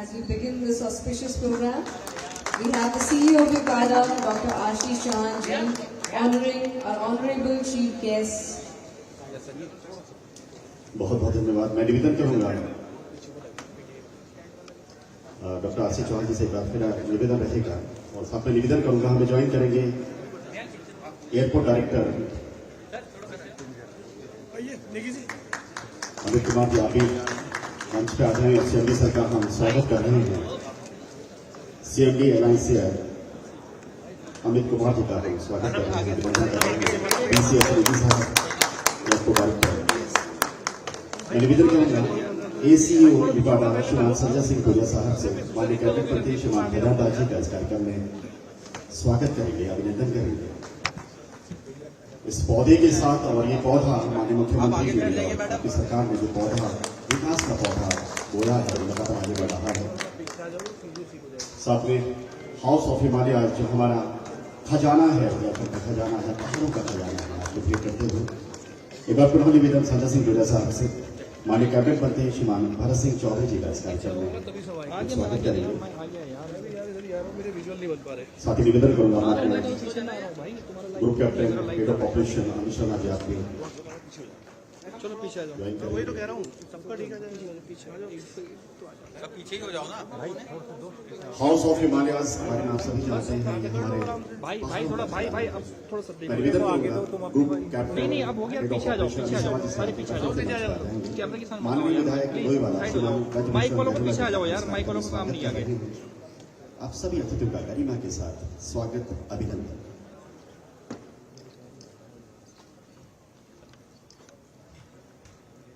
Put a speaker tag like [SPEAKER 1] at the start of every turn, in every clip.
[SPEAKER 1] As we begin this auspicious program, we have the CEO of Vikada, Dr. Ashish Chauhan ji, honoring our honorable chief guest.
[SPEAKER 2] बहुत बहुत धन्यवाद। मैं निवेदन करूंगा doctor Ashish Chauhan जी से एक बार फिर निवेदन रहेगा और साथ में निवेदन करूंगा हमें ज्वाइन करेंगे एयरपोर्ट डायरेक्टर अमित कुमार जी। आप भी मंच पे आ रहे हैं और सीएमडी सर का हम स्वागत कर रहे हैं। सीएमडी एलायंस से अमित कुमार जी का हम स्वागत कर रहे हैं। एयरपोर्ट डायरेक्टर मैं निवेदन करूंगा एसीओ विकाडा श्रीमान संजय सिंह भुरिया साहब से माननीय कैबिनेट मंत्री श्रीमान धैर्यदास जी का इस कार्यक्रम में स्वागत करेंगे, अभिनंदन करेंगे। इस पौधे के साथ और ये पौधा माननीय मुख्यमंत्री जी ने और आपकी सरकार ने जो पौधा विकास का पौधा बोया है लगातार आगे बढ़ रहा है। साथ में हाउस ऑफ हिमालय जो हमारा खजाना है, खजाना है, पहाड़ों का खजाना है, आपको भेंट करते हुए एक बार पुनः निवेदन संजय सिंह भुरिया साहब से माननीय कैबिनेट मंत्री श्रीमान भरत सिंह चौधरी जी का इस कार्यक्रम में स्वागत करेंगे। साथ ही निवेदन करूंगा group captain head of operation Amit Sharma ji आपके
[SPEAKER 3] चलो पीछे आ जाओ। वही तो कह रहा हूँ, सबका ठीक है, पीछे आ जाओ, सब पीछे ही हो जाओ ना भाई।
[SPEAKER 2] हाउस ऑफ हिमालयाज हमारे नाम सभी जानते हैं
[SPEAKER 3] भाई थोड़ा भाई अब थोड़ा सा
[SPEAKER 2] निवेदन ग्रुप कैप्टन
[SPEAKER 3] नहीं अब हो गया, पीछे आ जाओ, सारे पीछे आ जाओ, कैमरे के सामने
[SPEAKER 2] माननीय विधायक
[SPEAKER 3] माइक वालों को पीछे आ जाओ यार, माइक वालों को काम नहीं आगे।
[SPEAKER 2] आप सभी अतिथियों का गरिमा के साथ स्वागत, अभिनंदन।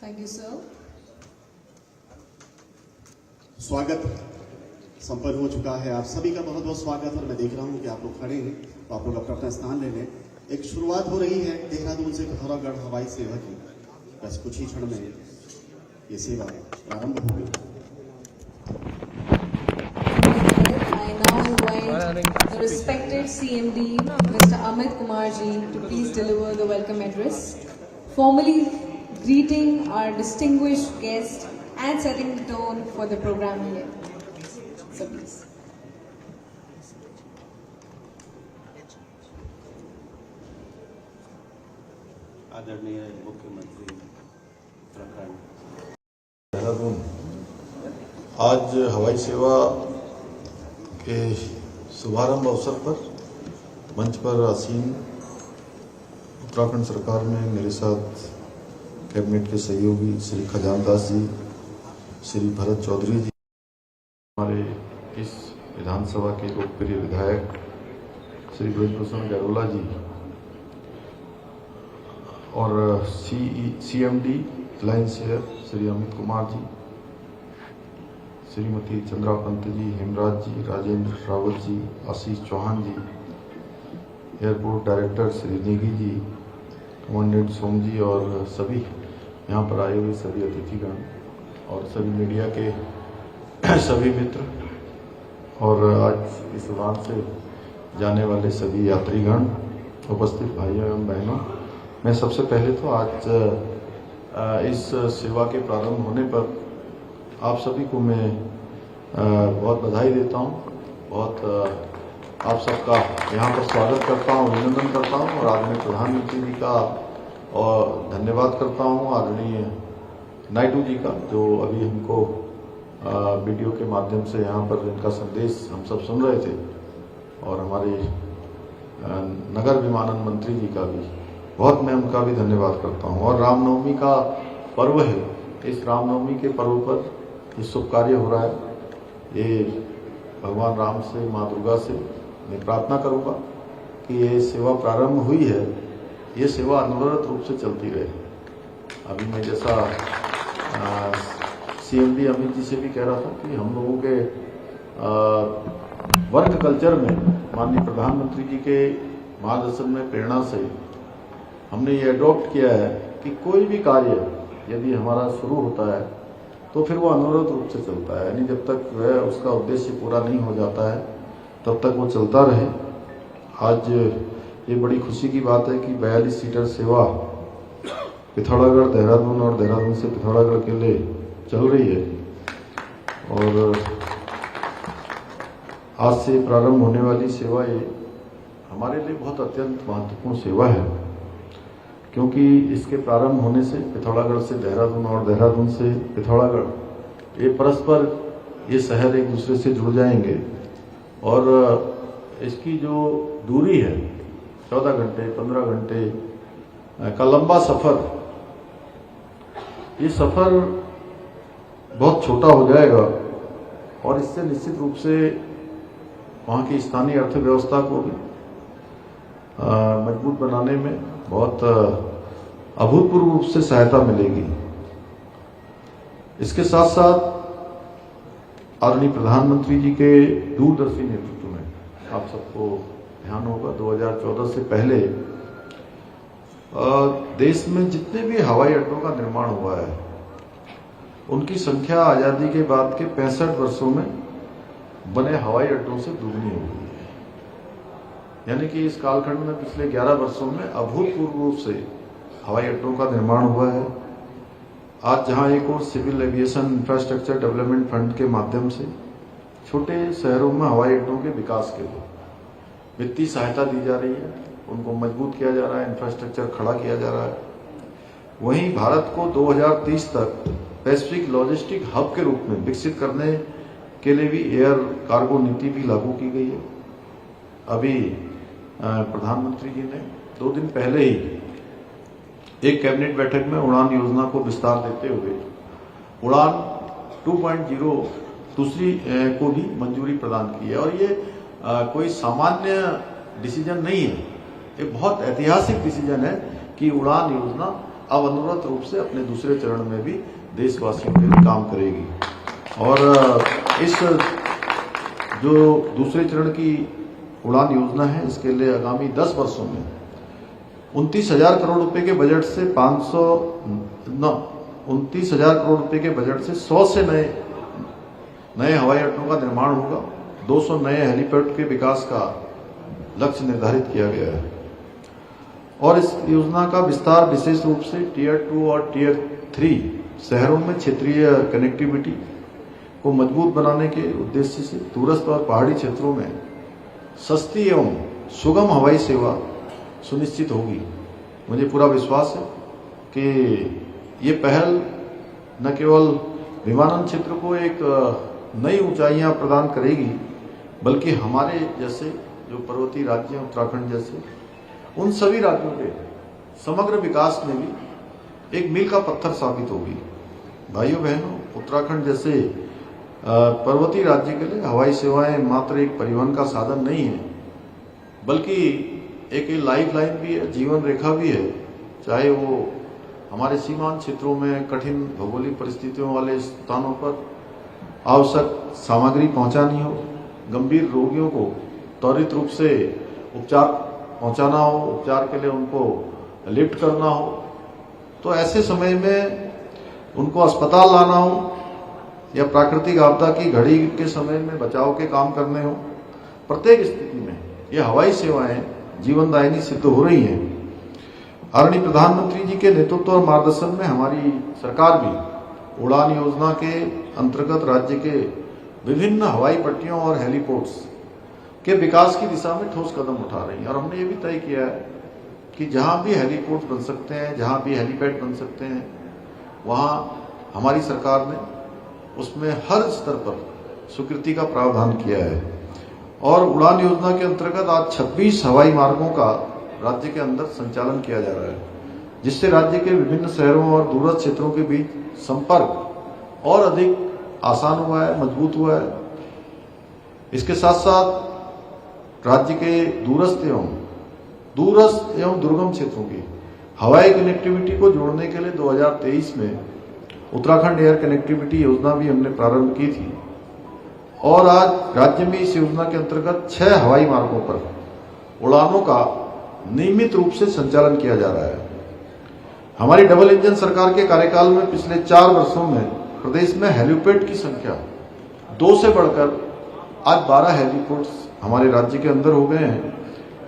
[SPEAKER 1] Thank you, sir.
[SPEAKER 2] स्वागत संपन्न हो चुका है। आप सभी का बहुत बहुत स्वागत। और मैं देख रहा हूं कि आप लोग खड़े हैं तो आप लोग अपना अपना स्थान ले लें। एक शुरुआत हो रही है देहरादून से पिथौरागढ़ हवाई सेवा की। बस कुछ ही क्षण में ये सेवा प्रारंभ होगी।
[SPEAKER 1] I now invite the respected CMD, Mr. Amit Kumar ji, to please deliver the welcome address, formally greeting our distinguished guest and setting the tone for the program here. So please.
[SPEAKER 2] आदरणीय मुख्यमंत्री उत्तराखंड
[SPEAKER 4] देहरादून आज हवाई सेवा के शुभारंभ अवसर पर मंच पर आसीन उत्तराखंड सरकार में मेरे साथ कैबिनेट के सहयोगी श्री खजानदास जी, श्री भरत चौधरी जी, हमारे इस विधानसभा के लोकप्रिय विधायक श्री ब्रजभूषण गैरोला जी और सीएमडी एलायंस से श्री अमित कुमार जी, श्रीमती चंद्रा पंत जी, हेमराज जी, राजेंद्र रावत जी, आशीष चौहान जी, airport director Shri Negi ji, commandant सोम जी और सभी यहाँ पर आए हुए सभी अतिथिगण और सभी मीडिया के सभी मित्र और आज इस उड़ान से जाने वाले सभी यात्रीगण, उपस्थित भाइयों एवं बहनों, मैं सबसे पहले तो आज इस सेवा के प्रारंभ होने पर आप सभी को मैं बहुत बधाई देता हूँ। बहुत आप सबका यहाँ पर स्वागत करता हूँ, अभिनंदन करता हूँ और आदरणीय प्रधानमंत्री जी का और धन्यवाद करता हूँ, आदरणीय नायडू जी का जो अभी हमको वीडियो के माध्यम से यहाँ पर इनका संदेश हम सब सुन रहे थे, और हमारे नगर विमानन मंत्री जी का भी बहुत मैं उनका भी धन्यवाद करता हूँ। और रामनवमी का पर्व है, इस रामनवमी के पर्व पर ये शुभ कार्य हो रहा है। ये भगवान राम से, माँ दुर्गा से मैं प्रार्थना करूँगा कि ये सेवा प्रारंभ हुई है, ये सेवा अनवरत रूप से चलती रहे। अभी मैं जैसा सीएमडी अमित जी से भी कह रहा था कि हम लोगों के वर्क कल्चर में माननीय प्रधानमंत्री जी के मार्गदर्शन में प्रेरणा से हमने ये अडॉप्ट किया है कि कोई भी कार्य यदि हमारा शुरू होता है तो फिर वो अनवरत रूप से चलता है, यानी जब तक वह उसका उद्देश्य पूरा नहीं हो जाता है तब तक वो चलता रहे। आज ये बड़ी खुशी की बात है कि 42 सीटर सेवा पिथौरागढ़ देहरादून और देहरादून से पिथौरागढ़ के लिए चल रही है और आज से प्रारंभ होने वाली सेवा ये हमारे लिए बहुत अत्यंत महत्वपूर्ण सेवा है, क्योंकि इसके प्रारंभ होने से पिथौरागढ़ से देहरादून और देहरादून से पिथौरागढ़ ये परस्पर ये शहर एक दूसरे से जुड़ जाएंगे और इसकी जो दूरी है 14 घंटे 15 घंटे का लंबा सफर, ये सफर बहुत छोटा हो जाएगा और इससे निश्चित रूप से वहाँ की स्थानीय अर्थव्यवस्था को भी मजबूत बनाने में बहुत अभूतपूर्व रूप से सहायता मिलेगी। इसके साथ साथ आदरणीय प्रधानमंत्री जी के दूरदर्शी नेतृत्व में आप सबको ध्यान होगा 2014 से पहले देश में जितने भी हवाई अड्डों का निर्माण हुआ है उनकी संख्या आजादी के बाद के 65 वर्षों में बने हवाई अड्डों से दुगनी हो गई है। यानी कि इस कालखंड में पिछले 11 वर्षों में अभूतपूर्व रूप से हवाई अड्डों का निर्माण हुआ है। आज जहां एक और civil aviation infrastructure development fund के माध्यम से छोटे शहरों में हवाई अड्डों के विकास के लिए वित्तीय सहायता दी जा रही है, उनको मजबूत किया जा रहा है, इंफ्रास्ट्रक्चर खड़ा किया जा रहा है। वहीं भारत को 2030 तक पैसिफिक लॉजिस्टिक हब के रूप में विकसित करने के लिए भी एयर कार्गो नीति भी लागू की गई है। अभी प्रधानमंत्री जी ने 2 दिन पहले ही एक कैबिनेट बैठक में उड़ान योजना को विस्तार देते हुए उड़ान 2.0 दूसरी को भी मंजूरी प्रदान की है। और ये कोई सामान्य डिसीजन नहीं है, ये बहुत ऐतिहासिक डिसीजन है कि उड़ान योजना अब अनवरत रूप से अपने दूसरे चरण में भी देशवासियों के लिए काम करेगी। और इस जो दूसरे चरण की उड़ान योजना है इसके लिए आगामी 10 वर्षों में 29,000 करोड़ रुपए के बजट से 29,000 करोड़ रुपए के बजट से 100 से नए हवाई अड्डों का निर्माण होगा। 200 नए हेलीपैड के विकास का लक्ष्य निर्धारित किया गया है और इस योजना का विस्तार विशेष रूप से टियर 2 और टियर 3 शहरों में क्षेत्रीय कनेक्टिविटी को मजबूत बनाने के उद्देश्य से दूरस्थ और पहाड़ी क्षेत्रों में सस्ती एवं सुगम हवाई सेवा सुनिश्चित होगी। मुझे पूरा विश्वास है कि ये पहल न केवल विमानन क्षेत्र को एक नई ऊंचाइयां प्रदान करेगी, बल्कि हमारे जैसे जो पर्वतीय राज्य उत्तराखंड जैसे उन सभी राज्यों के समग्र विकास में भी एक मील का पत्थर साबित होगी। भाइयों बहनों, उत्तराखंड जैसे पर्वतीय राज्य के लिए हवाई सेवाएं मात्र एक परिवहन का साधन नहीं है, बल्कि एक लाइफ लाइन भी है, जीवन रेखा भी है। चाहे वो हमारे सीमांत क्षेत्रों में कठिन भौगोलिक परिस्थितियों वाले स्थानों पर आवश्यक सामग्री पहुंचानी हो, गंभीर रोगियों को त्वरित रूप से उपचार पहुंचाना हो, उपचार के लिए उनको लिफ्ट करना हो, तो ऐसे समय में उनको अस्पताल लाना हो या प्राकृतिक आपदा की घड़ी के समय में बचाव के काम करने हो, प्रत्येक स्थिति में ये हवाई सेवाएं जीवनदायिनी सिद्ध हो रही हैं। आदरणीय प्रधानमंत्री जी के नेतृत्व और मार्गदर्शन में हमारी सरकार भी उड़ान योजना के अंतर्गत राज्य के विभिन्न हवाई पट्टियों और हेलीपोर्ट्स के विकास की दिशा में ठोस कदम उठा रही है। और हमने ये भी तय किया है कि जहां भी हेलीपोर्ट बन सकते हैं, जहां भी हेलीपैड बन सकते हैं, वहां हमारी सरकार ने उसमें हर स्तर पर स्वीकृति का प्रावधान किया है। और उड़ान योजना के अंतर्गत आज 26 हवाई मार्गों का राज्य के अंदर संचालन किया जा रहा है, जिससे राज्य के विभिन्न शहरों और दूरस्थ क्षेत्रों के बीच संपर्क और अधिक आसान हुआ है, मजबूत हुआ है। इसके साथ साथ राज्य के दूरस्थ एवं दुर्गम क्षेत्रों की हवाई कनेक्टिविटी को जोड़ने के लिए 2023 में उत्तराखंड एयर कनेक्टिविटी योजना भी हमने प्रारंभ की थी। और आज राज्य में इस योजना के अंतर्गत 6 हवाई मार्गों पर उड़ानों का नियमित रूप से संचालन किया जा रहा है। हमारी डबल इंजन सरकार के कार्यकाल में पिछले 4 वर्षों में प्रदेश में हेलीपैड की संख्या 2 से बढ़कर आज 12 हेलीपोर्ट्स हमारे राज्य के अंदर हो गए हैं।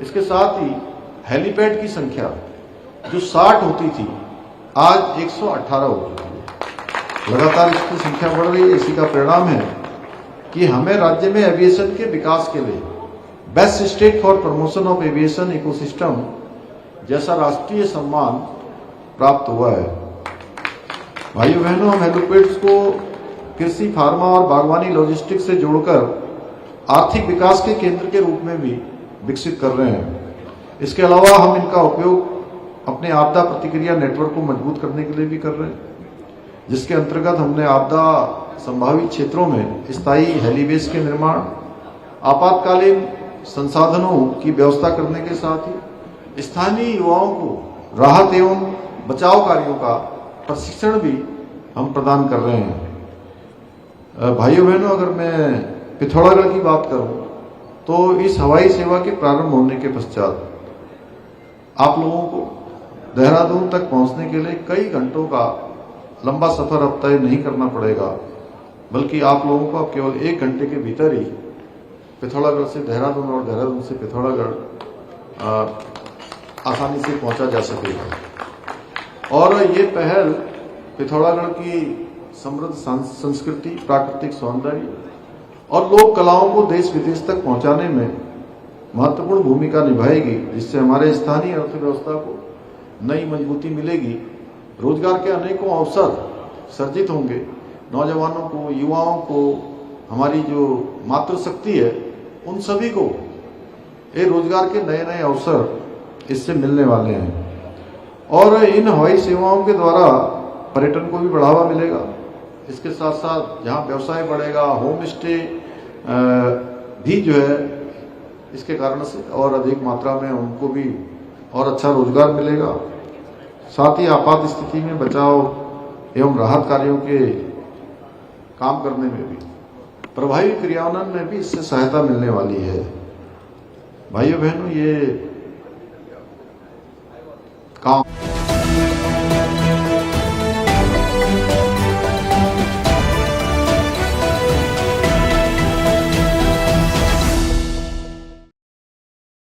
[SPEAKER 4] इसके साथ ही हेलीपैड की संख्या जो 60 होती थी आज 118 हो चुकी है। लगातार इसकी संख्या बढ़ रही है। इसी का परिणाम है कि हमें राज्य में एविएशन के विकास के लिए best state for promotion of aviation ecosystem जैसा राष्ट्रीय सम्मान प्राप्त हुआ है। भाइयों बहनों, हम हेलीपैड्स को कृषि, फार्मा और बागवानी लॉजिस्टिक्स से जोड़कर आर्थिक विकास के केंद्र के रूप में भी विकसित कर रहे हैं। इसके अलावा हम इनका उपयोग अपने आपदा प्रतिक्रिया नेटवर्क को मजबूत करने के लिए भी कर रहे हैं, जिसके अंतर्गत हमने आपदा संभावित क्षेत्रों में स्थायी हेलीबेस के निर्माण, आपातकालीन संसाधनों की व्यवस्था करने के साथ ही स्थानीय युवाओं को राहत एवं बचाव कार्यों का प्रशिक्षण भी हम प्रदान कर रहे हैं। भाइयों बहनों, अगर मैं पिथौरागढ़ की बात करूं तो इस हवाई सेवा के प्रारंभ होने के पश्चात आप लोगों को देहरादून तक पहुंचने के लिए कई घंटों का लंबा सफर अब तय नहीं करना पड़ेगा, बल्कि आप लोगों को अब केवल 1 घंटे के भीतर ही पिथौरागढ़ से देहरादून और देहरादून से पिथौरागढ़ आसानी से पहुंचा जा सकेगा। और ये पहल पिथौरागढ़ की समृद्ध संस्कृति, प्राकृतिक सौंदर्य और लोक कलाओं को देश विदेश तक पहुंचाने में महत्वपूर्ण भूमिका निभाएगी, जिससे हमारे स्थानीय अर्थव्यवस्था को नई मजबूती मिलेगी, रोजगार के अनेकों अवसर सर्जित होंगे, नौजवानों को, युवाओं को, हमारी जो मातृशक्ति है उन सभी को ये रोजगार के नए नए अवसर इससे मिलने वाले हैं। और इन हवाई सेवाओं के द्वारा पर्यटन को भी बढ़ावा मिलेगा। इसके साथ साथ जहां व्यवसाय बढ़ेगा, होम स्टे भी जो है इसके कारण से और अधिक मात्रा में उनको भी और अच्छा रोजगार मिलेगा। साथ ही आपात स्थिति में बचाव एवं राहत कार्यों के काम करने में भी, प्रभावी क्रियान्वयन में भी इससे सहायता मिलने वाली है। भाइयों बहनों, ये काम